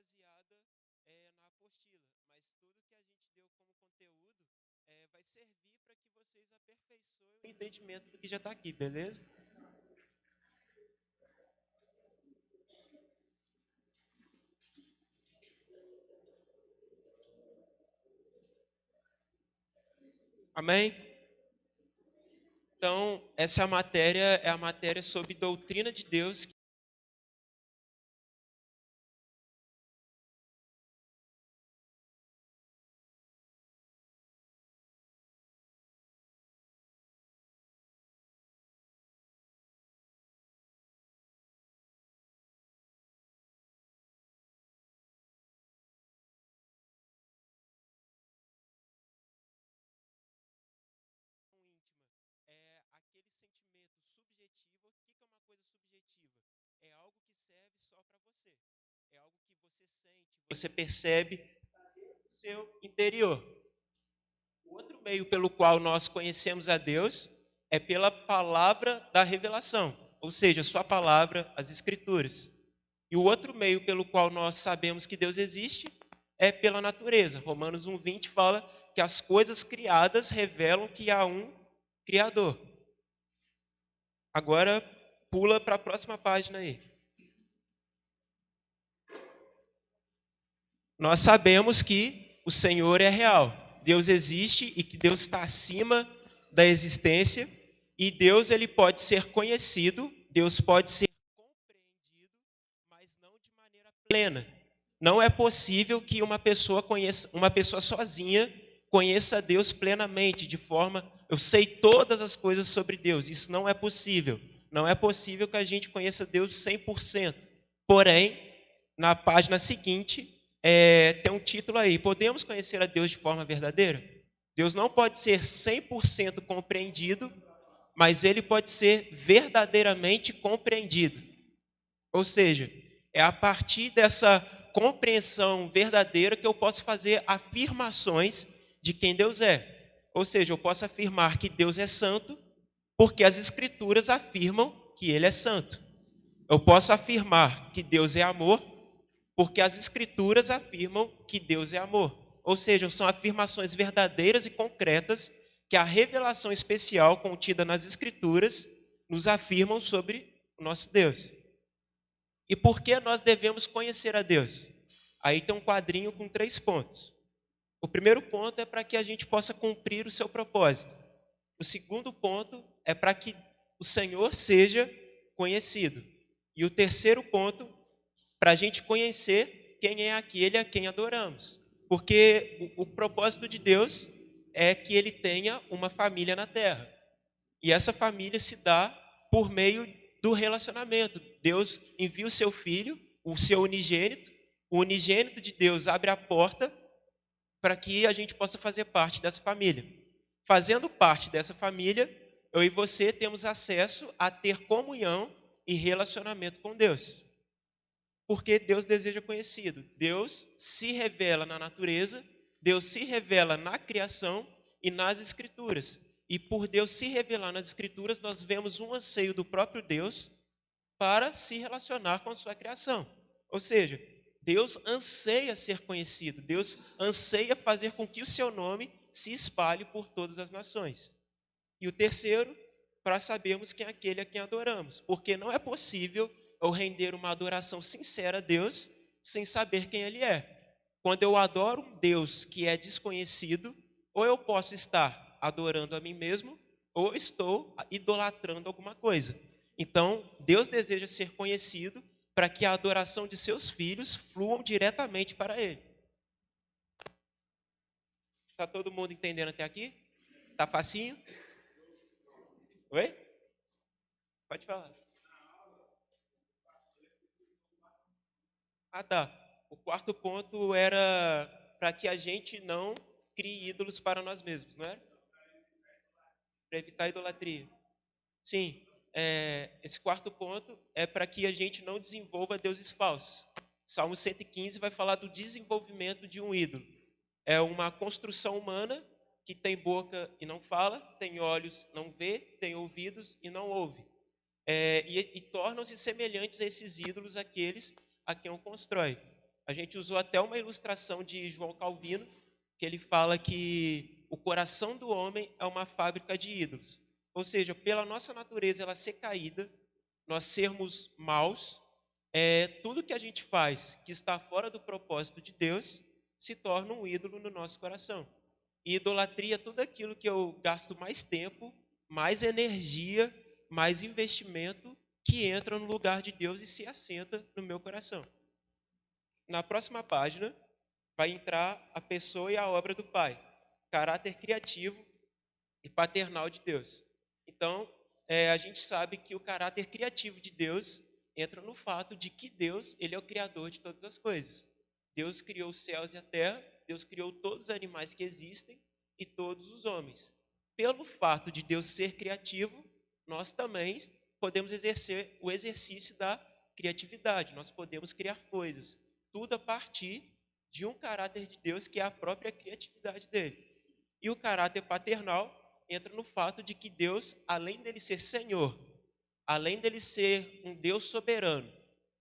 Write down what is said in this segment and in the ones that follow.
baseada na apostila, mas tudo que a gente deu como conteúdo vai servir para que vocês aperfeiçoem o entendimento do que já está aqui, beleza? Amém? Então, essa matéria é a matéria sobre doutrina de Deus. É aquele sentimento subjetivo. O que é uma coisa subjetiva? É algo que serve só para você. É algo que você sente, você percebe no seu interior. O outro meio pelo qual nós conhecemos a Deus é pela palavra da revelação, ou seja, sua palavra, as escrituras. E o outro meio pelo qual nós sabemos que Deus existe é pela natureza. Romanos 1:20 fala que as coisas criadas revelam que há um Criador. Agora pula para a próxima página aí. Nós sabemos que o Senhor é real. Deus existe e que Deus está acima da existência. E Deus ele pode ser conhecido, Deus pode ser compreendido, mas não de maneira plena. Não é possível que uma pessoa sozinha conheça Deus plenamente, de forma, eu sei todas as coisas sobre Deus. Isso não é possível. Não é possível que a gente conheça Deus 100%. Porém, na página seguinte, tem um título aí: podemos conhecer a Deus de forma verdadeira? Deus não pode ser 100% compreendido, mas ele pode ser verdadeiramente compreendido. Ou seja, é a partir dessa compreensão verdadeira que eu posso fazer afirmações de quem Deus é. Ou seja, eu posso afirmar que Deus é santo, porque as Escrituras afirmam que Ele é santo. Eu posso afirmar que Deus é amor, porque as Escrituras afirmam que Deus é amor. Ou seja, são afirmações verdadeiras e concretas que a revelação especial contida nas Escrituras nos afirmam sobre o nosso Deus. E por que nós devemos conhecer a Deus? Aí tem um quadrinho com 3 pontos. O primeiro ponto é para que a gente possa cumprir o seu propósito. O segundo ponto é para que o Senhor seja conhecido. E o terceiro ponto, para a gente conhecer quem é aquele a quem adoramos. Porque o propósito de Deus é que ele tenha uma família na terra. E essa família se dá por meio do relacionamento. Deus envia o seu filho, o seu unigênito. O unigênito de Deus abre a porta para que a gente possa fazer parte dessa família. Fazendo parte dessa família, eu e você temos acesso a ter comunhão e relacionamento com Deus. Porque Deus deseja conhecido. Deus se revela na natureza, Deus se revela na criação e nas escrituras. E por Deus se revelar nas escrituras, nós vemos um anseio do próprio Deus para se relacionar com a sua criação. Ou seja, Deus anseia ser conhecido, Deus anseia fazer com que o seu nome se espalhe por todas as nações. E o terceiro, para sabermos quem é aquele a quem adoramos, porque não é possível eu render uma adoração sincera a Deus sem saber quem Ele é. Quando eu adoro um Deus que é desconhecido, ou eu posso estar adorando a mim mesmo, ou estou idolatrando alguma coisa. Então, Deus deseja ser conhecido para que a adoração de seus filhos fluam diretamente para Ele. Está todo mundo entendendo até aqui? Tá facinho? Oi? Pode falar. Ah, tá. O quarto ponto era para que a gente não crie ídolos para nós mesmos, não é? Para evitar a idolatria. Sim, esse quarto ponto é para que a gente não desenvolva deuses falsos. Salmo 115 vai falar do desenvolvimento de um ídolo. É uma construção humana que tem boca e não fala, tem olhos, não vê, tem ouvidos e não ouve. E tornam-se semelhantes a esses ídolos aqueles a quem o constrói. A gente usou até uma ilustração de João Calvino, que ele fala que o coração do homem é uma fábrica de ídolos. Ou seja, pela nossa natureza ela ser caída, nós sermos maus, tudo que a gente faz que está fora do propósito de Deus se torna um ídolo no nosso coração. E idolatria é tudo aquilo que eu gasto mais tempo, mais energia, mais investimento, que entra no lugar de Deus e se assenta no meu coração. Na próxima página vai entrar a pessoa e a obra do Pai, caráter criativo e paternal de Deus. Então, a gente sabe que o caráter criativo de Deus entra no fato de que Deus, ele é o criador de todas as coisas. Deus criou os céus e a terra, Deus criou todos os animais que existem e todos os homens. Pelo fato de Deus ser criativo, nós também podemos exercer o exercício da criatividade, nós podemos criar coisas, tudo a partir de um caráter de Deus que é a própria criatividade dele. E o caráter paternal entra no fato de que Deus, além dele ser Senhor, além dele ser um Deus soberano,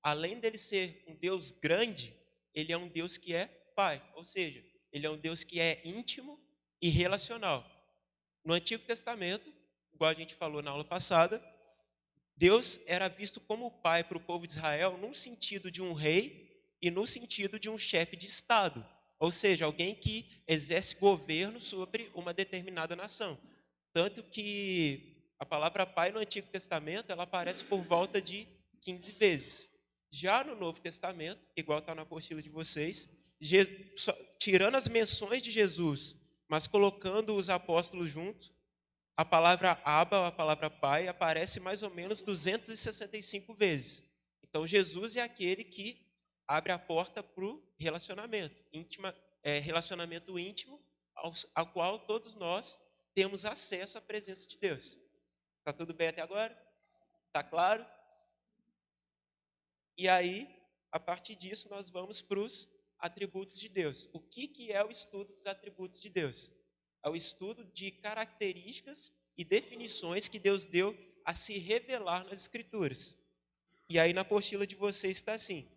além dele ser um Deus grande, ele é um Deus que é Pai, ou seja, ele é um Deus que é íntimo e relacional. No Antigo Testamento, igual a gente falou na aula passada, Deus era visto como pai para o povo de Israel num sentido de um rei e no sentido de um chefe de Estado, ou seja, alguém que exerce governo sobre uma determinada nação. Tanto que a palavra pai no Antigo Testamento ela aparece por volta de 15 vezes. Já no Novo Testamento, igual está na apostila de vocês, tirando as menções de Jesus, mas colocando os apóstolos juntos, a palavra Abba, a palavra pai, aparece mais ou menos 265 vezes. Então, Jesus é aquele que abre a porta para o relacionamento, relacionamento íntimo, ao qual todos nós temos acesso à presença de Deus. Está tudo bem até agora? Está claro? E aí, a partir disso, nós vamos para os atributos de Deus. O que é o estudo dos atributos de Deus? É o estudo de características e definições que Deus deu a se revelar nas Escrituras. E aí na apostila de vocês está assim: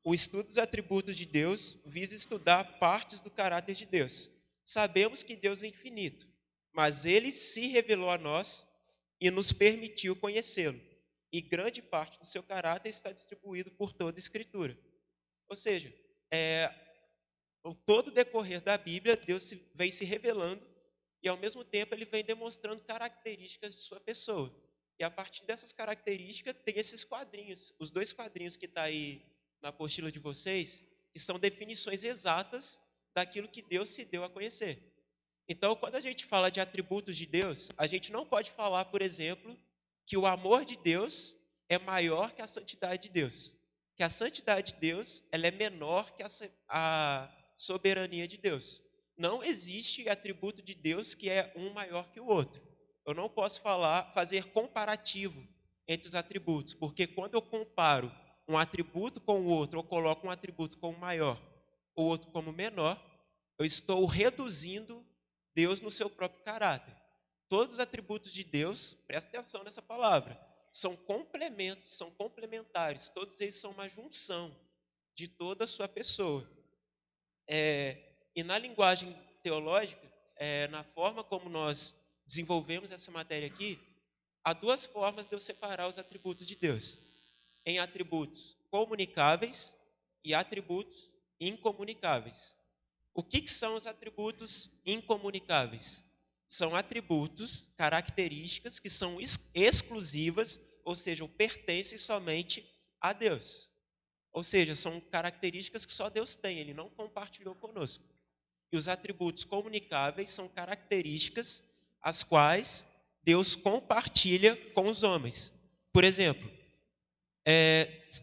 o estudo dos atributos de Deus visa estudar partes do caráter de Deus. Sabemos que Deus é infinito, mas Ele se revelou a nós e nos permitiu conhecê-lo. E grande parte do seu caráter está distribuído por toda a Escritura. Ou seja, todo o decorrer da Bíblia, Deus vem se revelando e, ao mesmo tempo, ele vem demonstrando características de sua pessoa. E, a partir dessas características, tem esses quadrinhos. Os 2 quadrinhos que está aí na apostila de vocês, que são definições exatas daquilo que Deus se deu a conhecer. Então, quando a gente fala de atributos de Deus, a gente não pode falar, por exemplo, que o amor de Deus é maior que a santidade de Deus. Que a santidade de Deus ela é menor que a soberania de Deus. Não existe atributo de Deus que é um maior que o outro. Eu não posso fazer comparativo entre os atributos, porque quando eu comparo um atributo com o outro, ou coloco um atributo como maior, o outro como menor, eu estou reduzindo Deus no seu próprio caráter. Todos os atributos de Deus, presta atenção nessa palavra, são complementos, são complementares, todos eles são uma junção de toda a sua pessoa. E na linguagem teológica, na forma como nós desenvolvemos essa matéria aqui, há 2 formas de eu separar os atributos de Deus: em atributos comunicáveis e atributos incomunicáveis. O que são os atributos incomunicáveis? São atributos, características que são exclusivas, ou seja, pertencem somente a Deus. Ou seja, são características que só Deus tem, Ele não compartilhou conosco. E os atributos comunicáveis são características as quais Deus compartilha com os homens. Por exemplo,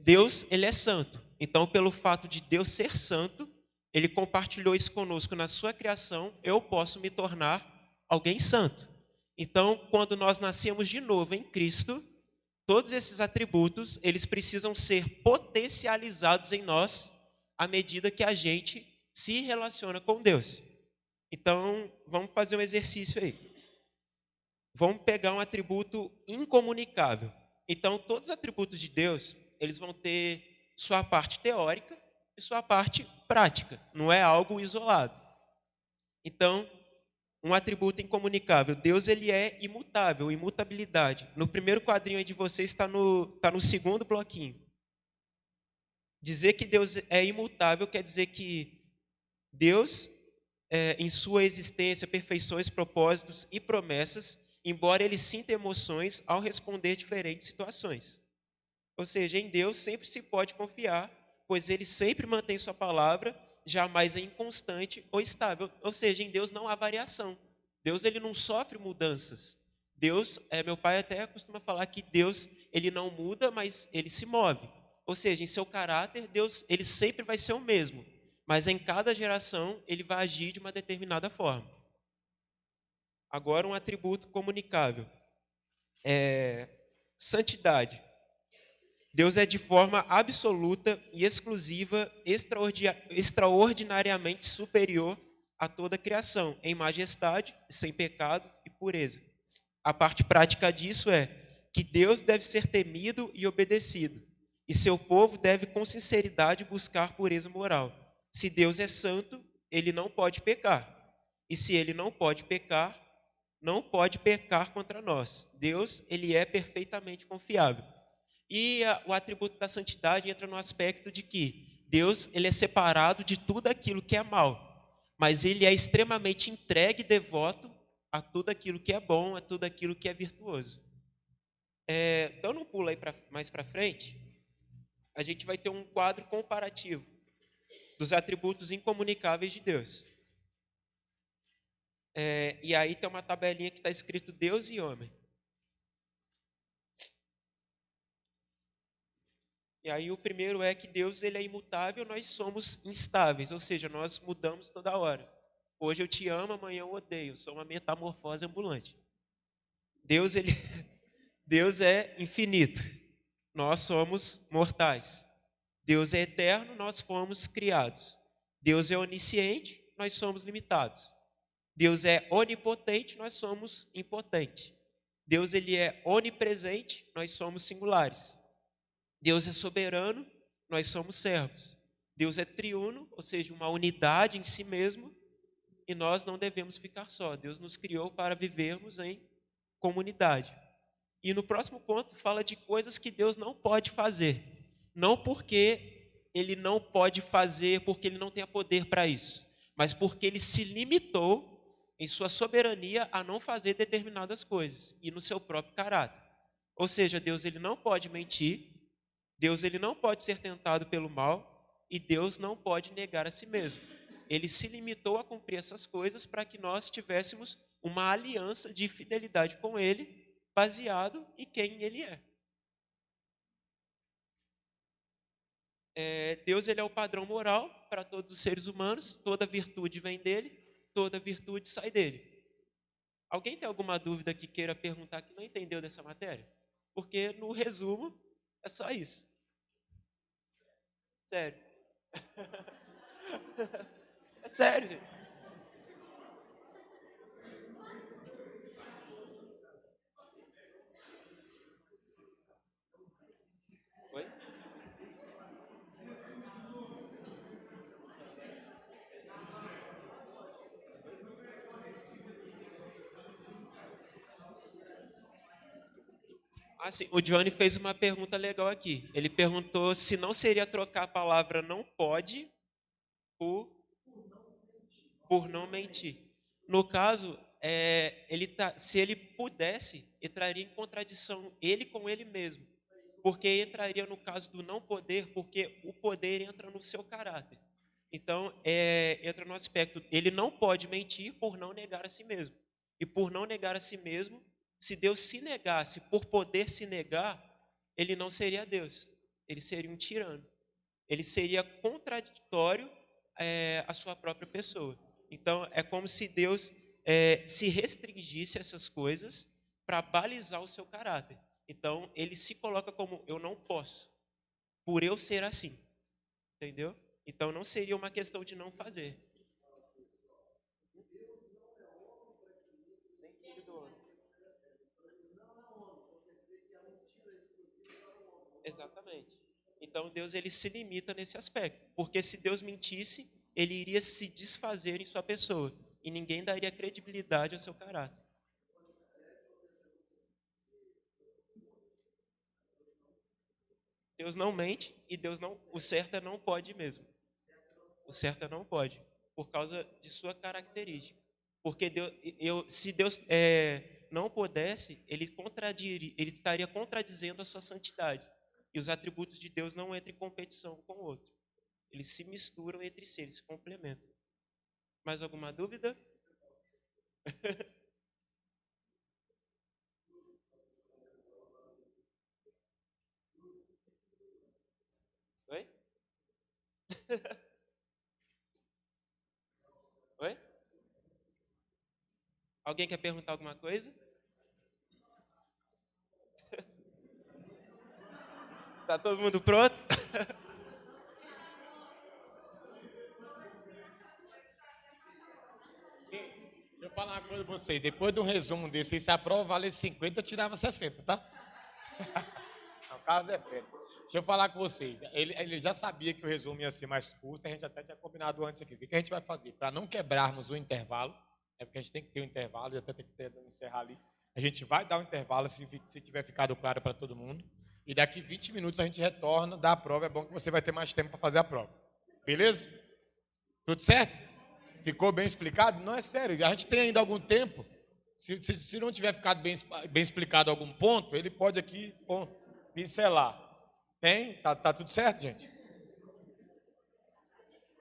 Deus ele é santo. Então, pelo fato de Deus ser santo, Ele compartilhou isso conosco na sua criação, eu posso me tornar alguém santo. Então, quando nós nascemos de novo em Cristo, todos esses atributos, eles precisam ser potencializados em nós à medida que a gente se relaciona com Deus. Então, vamos fazer um exercício aí. Vamos pegar um atributo incomunicável. Então, todos os atributos de Deus, eles vão ter sua parte teórica e sua parte prática, não é algo isolado. Então, um atributo incomunicável. Deus ele é imutável, imutabilidade. No primeiro quadrinho aí de vocês está no segundo bloquinho. Dizer que Deus é imutável quer dizer que Deus, em sua existência, perfeições, propósitos e promessas, embora ele sinta emoções ao responder diferentes situações. Ou seja, em Deus sempre se pode confiar, pois ele sempre mantém sua palavra, jamais é inconstante ou estável. Ou seja, em Deus não há variação. Deus ele não sofre mudanças. Deus, meu pai até costuma falar que Deus ele não muda, mas ele se move. Ou seja, em seu caráter, Deus ele sempre vai ser o mesmo, mas em cada geração ele vai agir de uma determinada forma. Agora, um atributo comunicável é santidade. Deus é de forma absoluta e exclusiva, extraordinariamente superior a toda a criação, em majestade, sem pecado e pureza. A parte prática disso é que Deus deve ser temido e obedecido, e seu povo deve com sinceridade buscar pureza moral. Se Deus é santo, ele não pode pecar. E se ele não pode pecar, não pode pecar contra nós. Deus, ele é perfeitamente confiável. E o atributo da santidade entra no aspecto de que Deus ele é separado de tudo aquilo que é mal, mas ele é extremamente entregue e devoto a tudo aquilo que é bom, a tudo aquilo que é virtuoso. Dando um pulo aí mais para frente, a gente vai ter um quadro comparativo dos atributos incomunicáveis de Deus. E aí tem uma tabelinha que está escrito Deus e homem. E aí o primeiro é que Deus ele é imutável, nós somos instáveis, ou seja, nós mudamos toda hora. Hoje eu te amo, amanhã eu odeio, sou uma metamorfose ambulante. Deus ele Deus é infinito. Nós somos mortais. Deus é eterno, nós fomos criados. Deus é onisciente, nós somos limitados. Deus é onipotente, nós somos impotentes. Deus ele é onipresente, nós somos singulares. Deus é soberano, nós somos servos. Deus é triuno, ou seja, uma unidade em si mesmo, e nós não devemos ficar só. Deus nos criou para vivermos em comunidade. E no próximo ponto fala de coisas que Deus não pode fazer. Não porque ele não pode fazer, porque ele não tem poder para isso, mas porque ele se limitou em sua soberania a não fazer determinadas coisas e no seu próprio caráter. Ou seja, Deus ele não pode mentir, Deus ele não pode ser tentado pelo mal e Deus não pode negar a si mesmo. Ele se limitou a cumprir essas coisas para que nós tivéssemos uma aliança de fidelidade com ele, baseado em quem ele é. Deus ele é o padrão moral para todos os seres humanos, toda virtude vem dele, toda virtude sai dele. Alguém tem alguma dúvida que queira perguntar que não entendeu dessa matéria? Porque no resumo é só isso. Sério. É sério, gente. Oi? Ah, sim. O Johnny fez uma pergunta legal aqui. Ele perguntou se não seria trocar a palavra não pode por, por não mentir. No caso, se ele pudesse, entraria em contradição ele com ele mesmo. Porque entraria no caso do não poder, porque o poder entra no seu caráter. Então, entra no aspecto, ele não pode mentir por não negar a si mesmo. E por não negar a si mesmo, se Deus se negasse por poder se negar, ele não seria Deus, ele seria um tirano. Ele seria contraditório à sua própria pessoa. Então, é como se Deus se restringisse a essas coisas para balizar o seu caráter. Então, ele se coloca como eu não posso, por eu ser assim. Entendeu? Então, não seria uma questão de não fazer. Exatamente. Então Deus ele se limita nesse aspecto, porque se Deus mentisse, ele iria se desfazer em sua pessoa e ninguém daria credibilidade ao seu caráter. Deus não mente e Deus não, o certo é não pode mesmo. O certo é não pode, por causa de sua característica. Porque se Deus não pudesse, ele estaria contradizendo a sua santidade. E os atributos de Deus não entram em competição com o outro. Eles se misturam entre si, eles se complementam. Mais alguma dúvida? Oi? Oi? Alguém quer perguntar alguma coisa? Tá todo mundo pronto? Deixa eu falar uma coisa pra vocês. Depois de um resumo desse, se a prova valesse 50, eu tirava 60, tá? O caso é sério. Deixa eu falar com vocês. Ele já sabia que o resumo ia ser mais curto, a gente até tinha combinado antes aqui. O que a gente vai fazer? Para não quebrarmos o intervalo, é porque a gente tem que ter um intervalo, e até tem que encerrar ali. A gente vai dar um intervalo se tiver ficado claro para todo mundo. E daqui 20 minutos a gente retorna da prova. É bom que você vai ter mais tempo para fazer a prova. Beleza? Tudo certo? Ficou bem explicado? Não, é sério. A gente tem ainda algum tempo. Se não tiver ficado bem explicado algum ponto, ele pode aqui pincelar. Tem? Tá tudo certo, gente?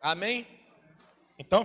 Amém? Então,